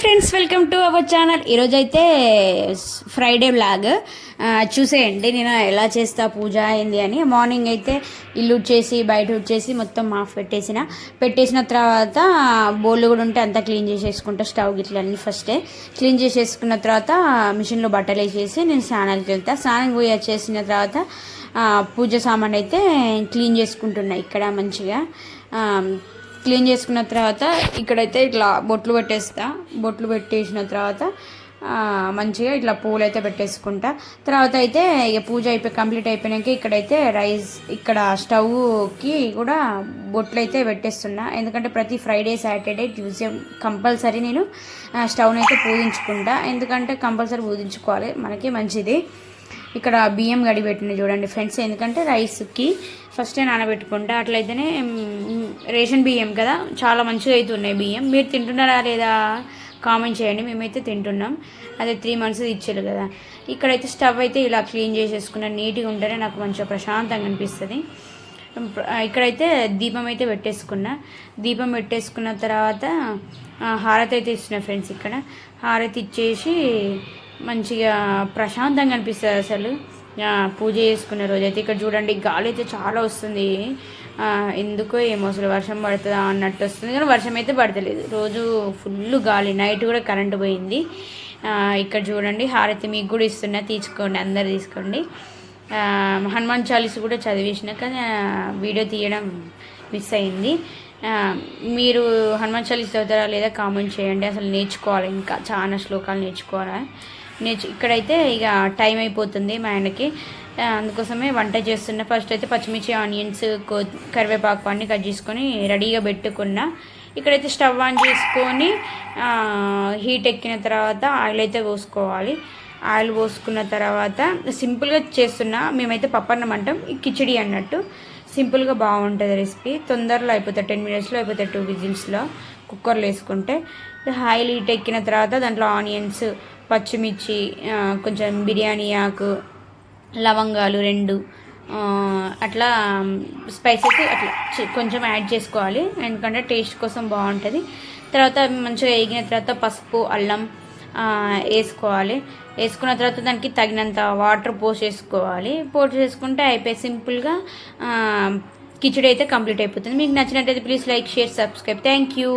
Friends, welcome to our channel. ఈరోజైతే Friday vlog చూసేయండి. నేను ఎలా చేస్తా పూజ అయింది అని. మార్నింగ్ అయితే ఇల్లు ఉడ్చేసి బయట ఉడ్చేసి మొత్తం మాఫ్ పెట్టేసిన తర్వాత బోళ్ళు కూడా ఉంటే అంతా క్లీన్ చేసేసుకుంటా. స్టవ్ గిట్ల అన్నీ ఫస్టే క్లీన్ చేసేసుకున్న తర్వాత మిషన్లో బట్టలు వేసేసి నేను స్నానానికి వెళ్తాను. స్నానం పోయి వచ్చేసిన తర్వాత పూజ సామాన్ అయితే క్లీన్ చేసుకుంటున్నా. ఇక్కడ మంచిగా క్లీన్ చేసుకున్న తర్వాత ఇక్కడైతే ఇట్లా బొట్లు పెట్టేసిన తర్వాత మంచిగా ఇట్లా పూలు అయితే పెట్టేసుకుంటా. తర్వాత అయితే ఇక పూజ కంప్లీట్ అయిపోయాక ఇక్కడైతే ఇక్కడ స్టవ్కి కూడా బొట్లు అయితే పెట్టేస్తున్నా. ఎందుకంటే ప్రతి ఫ్రైడే సాటర్డే ట్యూస్డే కంపల్సరీ నేను స్టవ్ని అయితే పూజించుకుంటా. ఎందుకంటే కంపల్సరీ పూజించుకోవాలి, మనకి మంచిది. ఇక్కడ బియ్యం గడిపెట్టిన చూడండి ఫ్రెండ్స్, ఎందుకంటే రైస్కి ఫస్టే నానబెట్టుకుంటా. అట్లయితేనే రేషన్ బియ్యం కదా, చాలా మంచిగా అవుతున్నాయి బియ్యం. మీరు తింటున్నారా లేదా కామెంట్ చేయండి. మేమైతే తింటున్నాం. అదే 3 months ఇచ్చారు కదా. ఇక్కడైతే స్టవ్ అయితే ఇలా క్లీన్ చేసేసుకున్నా. నీట్గా ఉంటేనే నాకు మంచిగా ప్రశాంతంగా అనిపిస్తుంది. ఇక్కడైతే దీపం అయితే పెట్టేసుకున్నా. దీపం పెట్టేసుకున్న తర్వాత హారతి అయితే ఇస్తున్నా ఫ్రెండ్స్. ఇక్కడ హారతి ఇచ్చేసి మంచిగా ప్రశాంతంగా అనిపిస్తుంది అసలు పూజ చేసుకునే రోజైతే. ఇక్కడ చూడండి గాలి అయితే చాలా వస్తుంది. ఎందుకో ఏమో అసలు వర్షం పడుతుందా అన్నట్టు వస్తుంది, కానీ వర్షం అయితే పడతలేదు. రోజు ఫుల్ గాలి. నైట్ కూడా కరెంటు పోయింది. ఇక్కడ చూడండి హారతి మీకు కూడా ఇస్తున్నా, తీసుకోండి, అందరు తీసుకోండి. హనుమాన్ చాలీస్ కూడా చదివేసిన, కానీ వీడియో తీయడం మిస్ అయింది. మీరు హనుమాన్ చాలీస్ చదువుతారా లేదా కామెంట్ చేయండి. అసలు నేర్చుకోవాలి, ఇంకా చాలా శ్లోకాలు నేర్చుకోవాలి. ఇక్కడైతే ఇక టైం అయిపోతుంది మా ఆయనకి, అందుకోసమే వంట చేస్తున్నా. ఫస్ట్ అయితే పచ్చిమిర్చి, ఆనియన్స్, కరివేపాకు అన్నీ కట్ చేసుకొని రెడీగా పెట్టుకున్నా. ఇక్కడైతే స్టవ్ ఆన్ చేసుకొని హీట్ ఎక్కిన తర్వాత ఆయిల్ అయితే పోసుకోవాలి. ఆయిల్ పోసుకున్న తర్వాత సింపుల్గా చేస్తున్నా. మేమైతే పప్పన్నం అంటాం, కిచిడి అన్నట్టు. సింపుల్గా బాగుంటుంది రెసిపీ. తొందరలో అయిపోతుంది, 10 minutesలో అయిపోతుంది. 2 whistles కుక్కర్లో వేసుకుంటే. ఆయిల్ హీట్ ఎక్కిన తర్వాత దాంట్లో ఆనియన్స్, పచ్చిమిర్చి, కొంచెం బిర్యానీ ఆకు, లవంగాలు 2 అట్లా స్పైసెస్ అట్లా కొంచెం యాడ్ చేసుకోవాలి, ఎందుకంటే టేస్ట్ కోసం బాగుంటుంది. తర్వాత మంచిగా వేగిన తర్వాత పసుపు, అల్లం వేసుకోవాలి. వేసుకున్న తర్వాత దానికి తగినంత వాటర్ పోసేసుకుంటే అయిపోయి సింపుల్గా కిచిడి అయితే కంప్లీట్ అయిపోతుంది. మీకు నచ్చినట్టయితే please like, share, subscribe. Thank you.